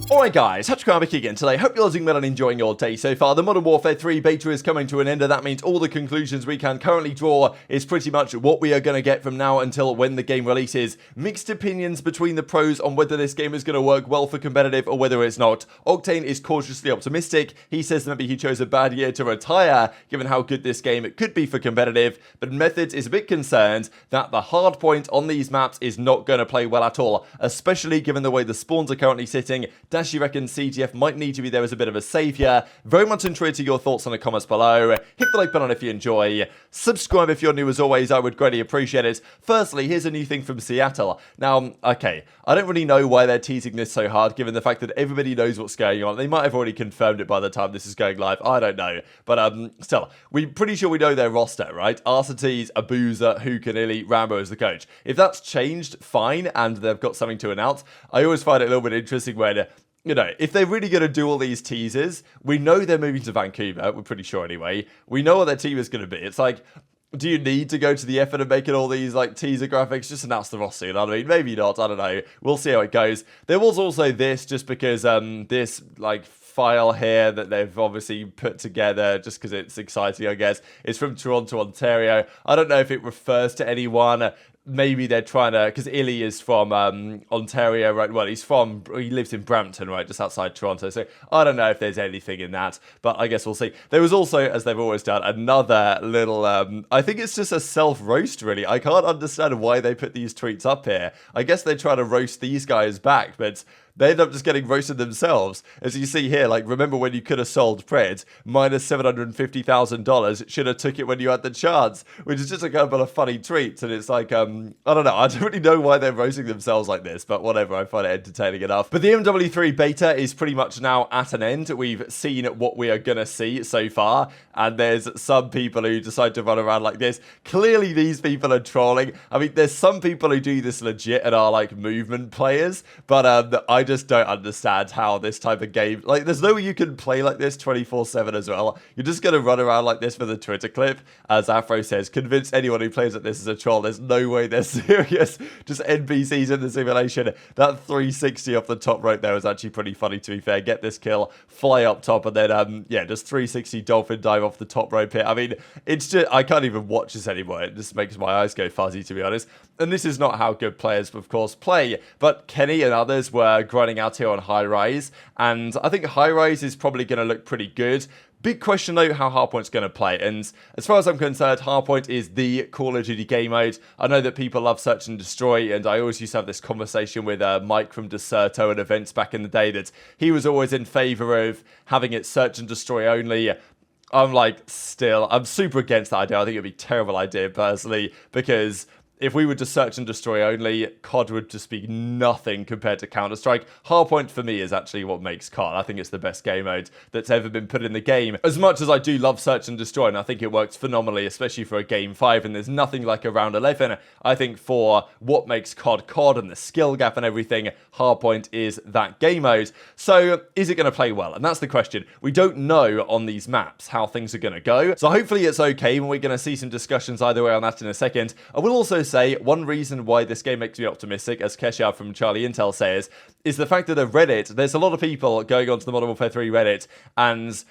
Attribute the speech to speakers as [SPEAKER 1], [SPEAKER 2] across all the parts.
[SPEAKER 1] Alright guys, HyDra again today. Hope you're doing well and enjoying your day so far. The Modern Warfare 3 beta is coming to an end, and that means all the conclusions we can currently draw is pretty much what we are going to get from now until when the game releases. Mixed opinions between the pros on whether this game is going to work well for competitive or whether it's not. Octane is cautiously optimistic. He says maybe he chose a bad year to retire, given how good this game could be for competitive, but Methods is a bit concerned that the hardpoint on these maps is not going to play well at all, especially given the way the spawns are currently sitting. Dashy reckons CTF might need to be there as a bit of a saviour. Very much intrigued to your thoughts in the comments below. Hit the like button if you enjoy. Subscribe if you're new as always, I would greatly appreciate it. Firstly, here's a new thing from Seattle. Now, okay, I don't really know why they're teasing this so hard, given the fact that everybody knows what's going on. They might have already confirmed it by the time this is going live. I don't know. But still, we're pretty sure we know their roster, right? Arcetes, aBeZy, Hukanili, Rambo as the coach. If that's changed, fine, and they've got something to announce. I always find it a little bit interesting when, you know, if they're really going to do all these teasers, we know they're moving to Vancouver. We're pretty sure anyway. We know what their team is going to be. It's like, do you need to go to the effort of making all these, like, teaser graphics? Just announce the roster, you know what I mean? Maybe not, I don't know. We'll see how it goes. There was also this, just because this, like, file here that they've obviously put together, just because it's exciting, I guess. It's from Toronto, Ontario. I don't know if it refers to anyone. Maybe they're trying to, because Illy is from Ontario, right? Well, he lives in Brampton, right? Just outside Toronto. So I don't know if there's anything in that, but I guess we'll see. There was also, as they've always done, another little, I think it's just a self-roast, really. I can't understand why they put these tweets up here. I guess they're trying to roast these guys back, but they end up just getting roasted themselves. As you see here, like, remember when you could have sold Pred, minus $750,000, should have took it when you had the chance, which is just a couple of funny tweets. And it's like, I don't know, I don't really know why they're roasting themselves like this, but whatever, I find it entertaining enough. But the MW3 beta is pretty much now at an end. We've seen what we are going to see so far, and there's some people who decide to run around like this. Clearly, these people are trolling. I mean, there's some people who do this legit and are, like, movement players, but I just don't understand how this type of game, like, there's no way you can play like this 24/7 as well. You're just gonna run around like this for the Twitter clip. As Afro says, convince anyone who plays like this is a troll. There's no way they're serious. Just NPCs in the simulation. That 360 off the top right there was actually pretty funny, to be fair. Get this kill, fly up top, and then yeah, just 360 dolphin dive off the top rope here. I mean, it's just, I can't even watch this anymore. It just makes my eyes go fuzzy, to be honest. And this is not how good players, of course, play. But Kenny and others were grinding out here on high rise, and I think high rise is probably going to look pretty good. Big question though, how Hardpoint's going to play, and as far as I'm concerned, Hardpoint is the Call of Duty game mode. I know that people love Search and Destroy, and I always used to have this conversation with Mike from Deserto at events back in the day, that he was always in favour of having it Search and Destroy only. I'm like, still, I'm super against that idea. I think it'd be a terrible idea personally, because if we were to Search and Destroy only, COD would just be nothing compared to Counter-Strike. Hardpoint for me is actually what makes COD. I think it's the best game mode that's ever been put in the game. As much as I do love Search and Destroy, and I think it works phenomenally, especially for a Game 5, and there's nothing like a Round 11, I think for what makes COD COD and the skill gap and everything, Hardpoint is that game mode. So, is it going to play well? And that's the question. We don't know on these maps how things are going to go. So hopefully it's okay, and we're going to see some discussions either way on that in a second. I will also say one reason why this game makes me optimistic, as Kesha from Charlie Intel says, is the fact that at Reddit, there's a lot of people going onto the Modern Warfare 3 Reddit and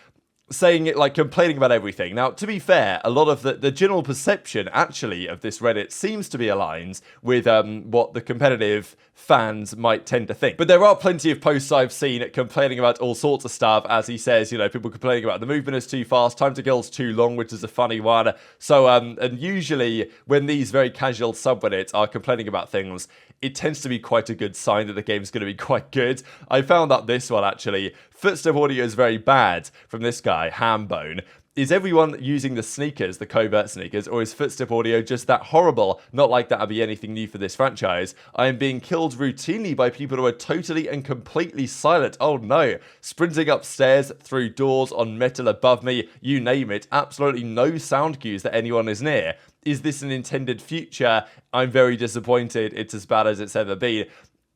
[SPEAKER 1] saying it, like, complaining about everything. Now, to be fair, a lot of the general perception, actually, of this Reddit seems to be aligned with what the competitive fans might tend to think. But there are plenty of posts I've seen complaining about all sorts of stuff, as he says, you know, people complaining about the movement is too fast, time to kill is too long, which is a funny one. So, and usually, when these very casual subreddits are complaining about things, it tends to be quite a good sign that the game's going to be quite good. I found out this one, actually. Footstep audio is very bad from this guy, Hambone. Is everyone using the sneakers, the covert sneakers, or is footstep audio just that horrible? Not like that would be anything new for this franchise. I am being killed routinely by people who are totally and completely silent. Oh no. Sprinting upstairs, through doors, on metal above me, you name it. Absolutely no sound cues that anyone is near. Is this an intended future? I'm very disappointed. It's as bad as it's ever been.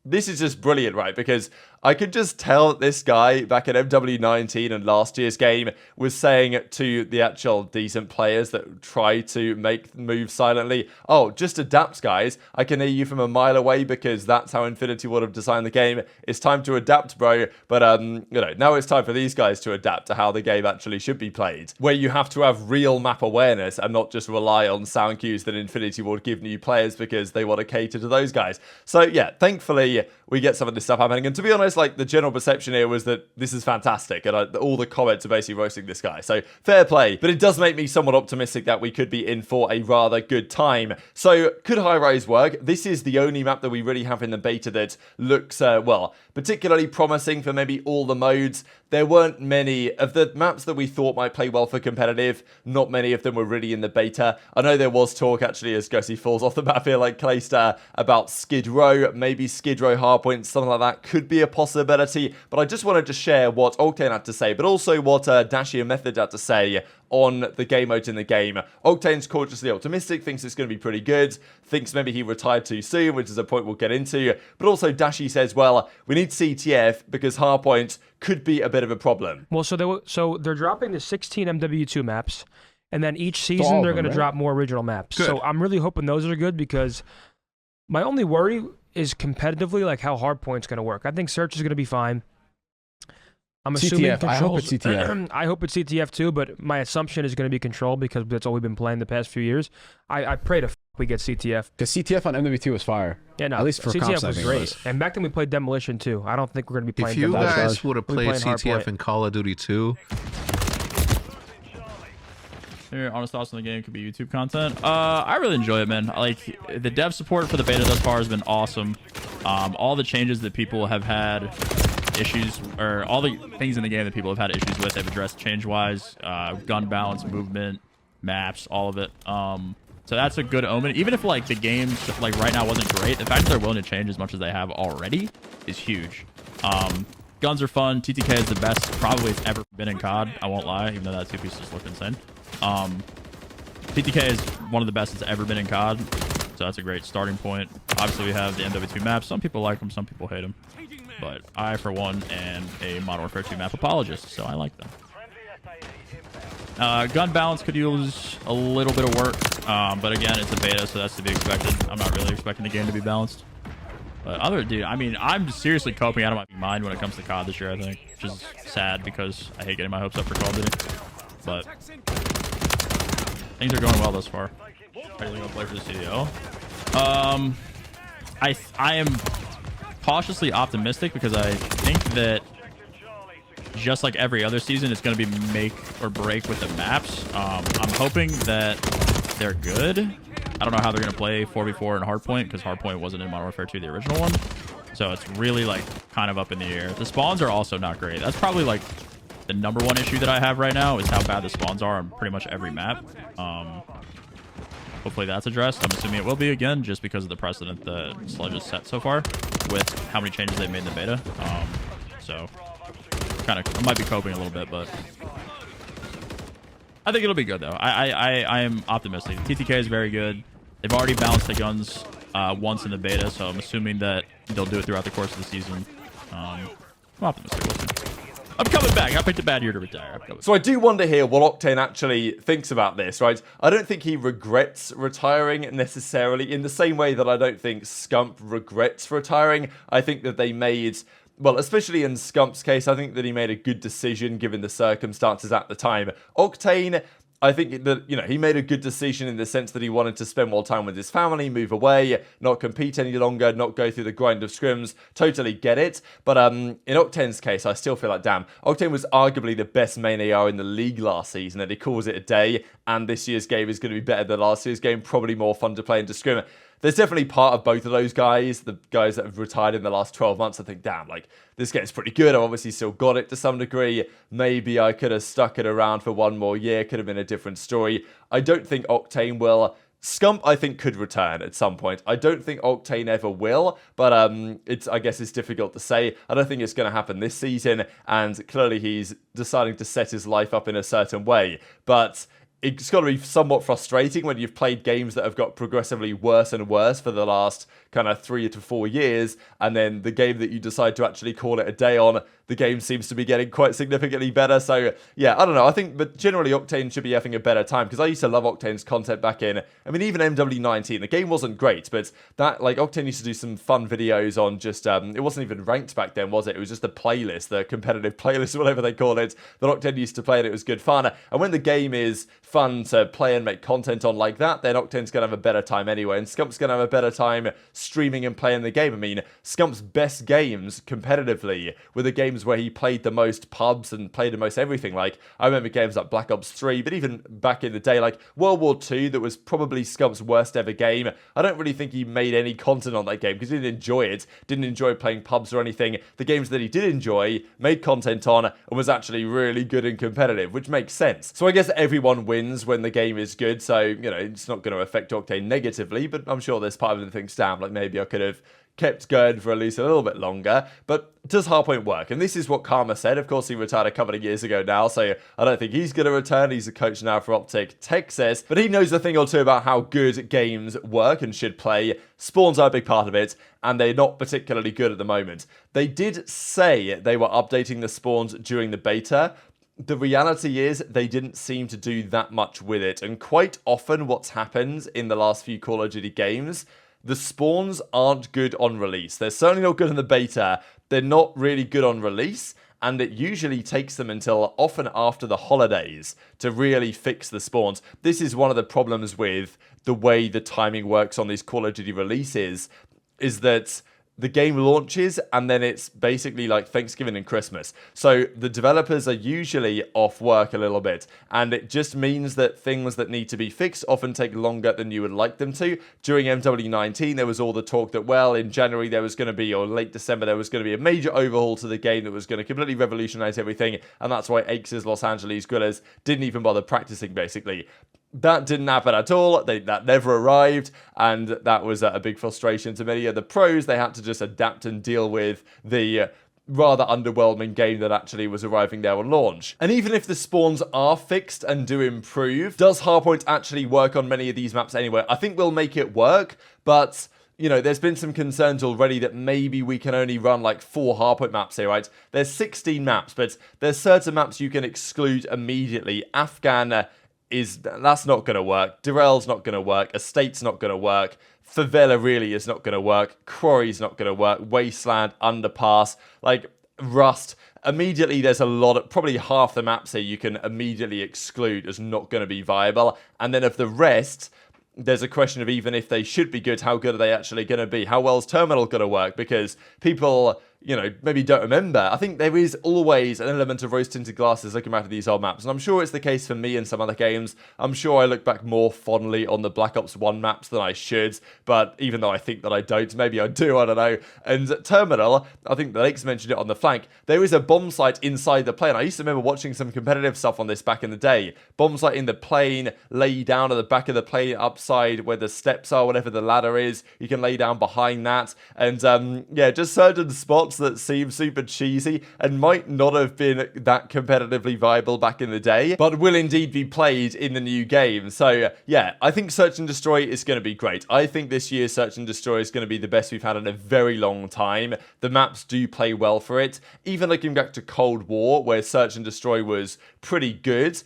[SPEAKER 1] This is just brilliant, right? Because I could just tell that this guy back at MW19 and last year's game was saying to the actual decent players that try to make moves silently, oh, just adapt, guys. I can hear you from a mile away because that's how Infinity would have designed the game. It's time to adapt, bro. But, you know, now it's time for these guys to adapt to how the game actually should be played, where you have to have real map awareness and not just rely on sound cues that Infinity would give new players because they want to cater to those guys. So, yeah, thankfully, we get some of this stuff happening. And to be honest, like, the general perception here was that this is fantastic, and all the comments are basically roasting this guy. So, fair play. But it does make me somewhat optimistic that we could be in for a rather good time. So, could high-rise work? This is the only map that we really have in the beta that looks, well, particularly promising for maybe all the modes. There weren't many of the maps that we thought might play well for competitive. Not many of them were really in the beta. I know there was talk, actually, as Gussie falls off the map here, like Clayster, about Skid Row. Maybe Skid Row Hardpoint, something like that could be a possibility. But I just wanted to share what Octane had to say, but also what Dashy and Method had to say on the game modes in the game. Octane's cautiously optimistic, thinks it's going to be pretty good, thinks maybe he retired too soon, which is a point we'll get into. But also Dashy says, well, we need CTF because Hardpoint could be a bit of a problem.
[SPEAKER 2] Well, so they're dropping the 16 MW2 maps, and then each season they're going to drop more original maps. Good. So I'm really hoping those are good, because my only worry is competitively like how Hardpoint's going to work. I think search is going to be fine. I'm assuming
[SPEAKER 3] CTF. I hope it's CTF.
[SPEAKER 2] I hope it's CTF too, but my assumption is going to be control because that's all we've been playing the past few years. I pray to we get CTF.
[SPEAKER 3] Because CTF on MW2 was fire.
[SPEAKER 2] Yeah, no,
[SPEAKER 3] at least for
[SPEAKER 2] CTF was great.
[SPEAKER 3] Was.
[SPEAKER 2] And back then we played Demolition too. I don't think we're going to be playing
[SPEAKER 4] Demolition. If you
[SPEAKER 2] Demolition.
[SPEAKER 4] guys would have played CTF in Call of Duty 2.
[SPEAKER 5] Your honest thoughts on the game could be YouTube content. I really enjoy it, man. Like, the dev support for the beta thus far has been awesome. All the changes that people have had issues, or all the things in the game that people have had issues with, they've addressed change-wise, gun balance, movement, maps, all of it. So that's a good omen. Even if like the game like right now wasn't great, the fact that they're willing to change as much as they have already is huge. Guns are fun. TTK is the best probably it's ever been in COD. I won't lie, even though that two-piece just looked insane. TTK is one of the best that's ever been in COD, so that's a great starting point. Obviously, we have the MW2 maps. Some people like them, some people hate them. But I, for one, am a Modern Warfare 2 map apologist, so I like them. Gun balance could use a little bit of work, but again, it's a beta, so that's to be expected. I'm not really expecting the game to be balanced. But dude, I mean, I'm seriously coping out of my mind when it comes to COD this year, I think, which is sad because I hate getting my hopes up for Call of Duty. But things are going well thus far. Ready to go play for the CDL. I am cautiously optimistic because I think that just like every other season, it's going to be make or break with the maps. I'm hoping that they're good. I don't know how they're going to play 4v4 in Hardpoint because Hardpoint wasn't in Modern Warfare 2, the original one. So it's really like kind of up in the air. The spawns are also not great. That's probably like the number one issue that I have right now is how bad the spawns are on pretty much every map. Hopefully that's addressed. I'm assuming it will be again, just because of the precedent that Sledge has set so far with how many changes they've made in the beta. So kind of, I might be coping a little bit, but I think it'll be good though. I am optimistic. TTK is very good. They've already balanced the guns once in the beta, so I'm assuming that they'll do it throughout the course of the season. I'm optimistic. We'll see. I'm coming back. I picked a bad year to retire.
[SPEAKER 1] So I do wonder here what Octane actually thinks about this, right? I don't think he regrets retiring necessarily in the same way that I don't think Scump regrets retiring. I think that they made, well, especially in Scump's case, I think that he made a good decision given the circumstances at the time. Octane, I think that, you know, he made a good decision in the sense that he wanted to spend more time with his family, move away, not compete any longer, not go through the grind of scrims. Totally get it. But in Octane's case, I still feel like, damn, Octane was arguably the best main AR in the league last season, and he calls it a day. And this year's game is going to be better than last year's game, probably more fun to play into scrim. There's definitely part of both of those guys, the guys that have retired in the last 12 months. I think, damn, like, this game's pretty good. I've obviously still got it to some degree. Maybe I could have stuck it around for one more year. Could have been a different story. I don't think Octane will. Scump, I think, could return at some point. I don't think Octane ever will, but I guess it's difficult to say. I don't think it's going to happen this season, and clearly he's deciding to set his life up in a certain way. But it's got to be somewhat frustrating when you've played games that have got progressively worse and worse for the last kind of 3 to 4 years, and then the game that you decide to actually call it a day on, the game seems to be getting quite significantly better. So yeah, I don't know. I think, but generally Octane should be having a better time, because I used to love Octane's content back in, I mean, even MW19, the game wasn't great, but that, like, Octane used to do some fun videos on just, it wasn't even ranked back then, was it? It was just the playlist, the competitive playlist, whatever they call it, that Octane used to play, and it was good fun. And when the game is fun to play and make content on like that, then Octane's going to have a better time anyway, and Scump's going to have a better time streaming and playing the game. I mean, Scump's best games competitively were the games where he played the most pubs and played the most everything. Like, I remember games like Black Ops 3, but even back in the day, like World War II, that was probably Scump's worst ever game. I don't really think he made any content on that game because he didn't enjoy it, didn't enjoy playing pubs or anything. The games that he did enjoy, made content on, and was actually really good and competitive, which makes sense. So I guess everyone wins when the game is good, so, you know, it's not going to affect Octane negatively, but I'm sure there's part of the things down, like maybe I could have kept going for at least a little bit longer. But does Hardpoint work? And this is what Karma said. Of course, he retired a couple of years ago now, so I don't think he's going to return. He's a coach now for OpTic, Tech says, but he knows a thing or two about how good games work and should play. Spawns are a big part of it, and they're not particularly good at the moment. They did say they were updating the spawns during the beta. The reality is they didn't seem to do that much with it, and quite often what's happened in the last few Call of Duty games, the spawns aren't good on release. They're certainly not good in the beta, they're not really good on release, and it usually takes them until often after the holidays to really fix the spawns. This is one of the problems with the way the timing works on these Call of Duty releases, is that the game launches and then it's basically like Thanksgiving and Christmas. So the developers are usually off work a little bit, and it just means that things that need to be fixed often take longer than you would like them to. During MW19, there was all the talk that, well, in January there was going to be, or late December, there was going to be a major overhaul to the game that was going to completely revolutionize everything, and that's why Aces Los Angeles Guerrillas didn't even bother practicing, basically. That didn't happen at all. That never arrived, and that was a big frustration to many of the pros. They had to just adapt and deal with the rather underwhelming game that actually was arriving there on launch. And even if the spawns are fixed and do improve, does Hardpoint actually work on many of these maps anyway? I think we'll make it work, but you know, there's been some concerns already that maybe we can only run like 4 Hardpoint maps here, right? There's 16 maps, but there's certain maps you can exclude immediately. Afghan that's not going to work. Durrell's not going to work. Estate's not going to work. Favela really is not going to work. Quarry's not going to work. Wasteland, Underpass, like Rust. Immediately, there's a lot of, probably half the maps here you can immediately exclude as not going to be viable. And then of the rest, there's a question of even if they should be good, how good are they actually going to be? How well is Terminal going to work? Because people, you know, maybe don't remember. I think there is always an element of rose-tinted glasses looking back at these old maps, and I'm sure it's the case for me in some other games. I'm sure I look back more fondly on the Black Ops 1 maps than I should, but even though I think that I don't, maybe I do, I don't know. And Terminal, I think the Lakes mentioned it on the flank, there is a bomb site inside the plane. I used to remember watching some competitive stuff on this back in the day. Bomb site in the plane, lay down at the back of the plane, upside where the steps are, whatever the ladder is, you can lay down behind that. And yeah, just certain spots that seem super cheesy and might not have been that competitively viable back in the day, but will indeed be played in the new game. So yeah, I think Search and Destroy is going to be great. I think this year's Search and Destroy is going to be the best we've had in a very long time. The maps do play well for it. Even looking back to Cold War, where Search and Destroy was pretty good,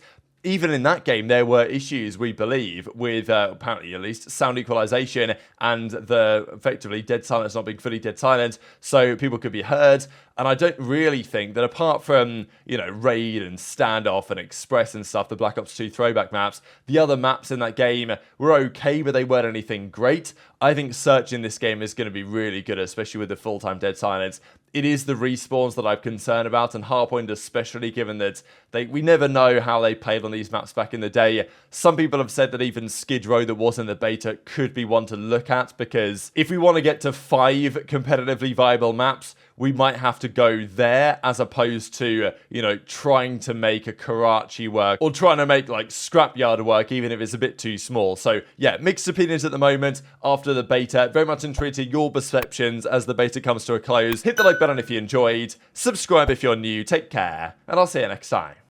[SPEAKER 1] even in that game, there were issues, we believe, with, apparently at least, sound equalization and the, effectively, dead silence not being fully dead silent, so people could be heard. And I don't really think that apart from, you know, Raid and Standoff and Express and stuff, the Black Ops 2 throwback maps, the other maps in that game were okay, but they weren't anything great. I think Search in this game is going to be really good, especially with the full-time dead silence. It is the respawns that I'm concerned about, and Hardpoint especially, given that we never know how they played on these maps back in the day. Some people have said that even Skid Row that was in the beta could be one to look at, because if we want to get to 5 competitively viable maps, we might have to go there as opposed to, you know, trying to make a Karachi work or trying to make like Scrapyard work, even if it's a bit too small. So yeah, mixed opinions at the moment after the beta. Very much intrigued to your perceptions as the beta comes to a close. Hit the like button if you enjoyed. Subscribe if you're new. Take care, and I'll see you next time.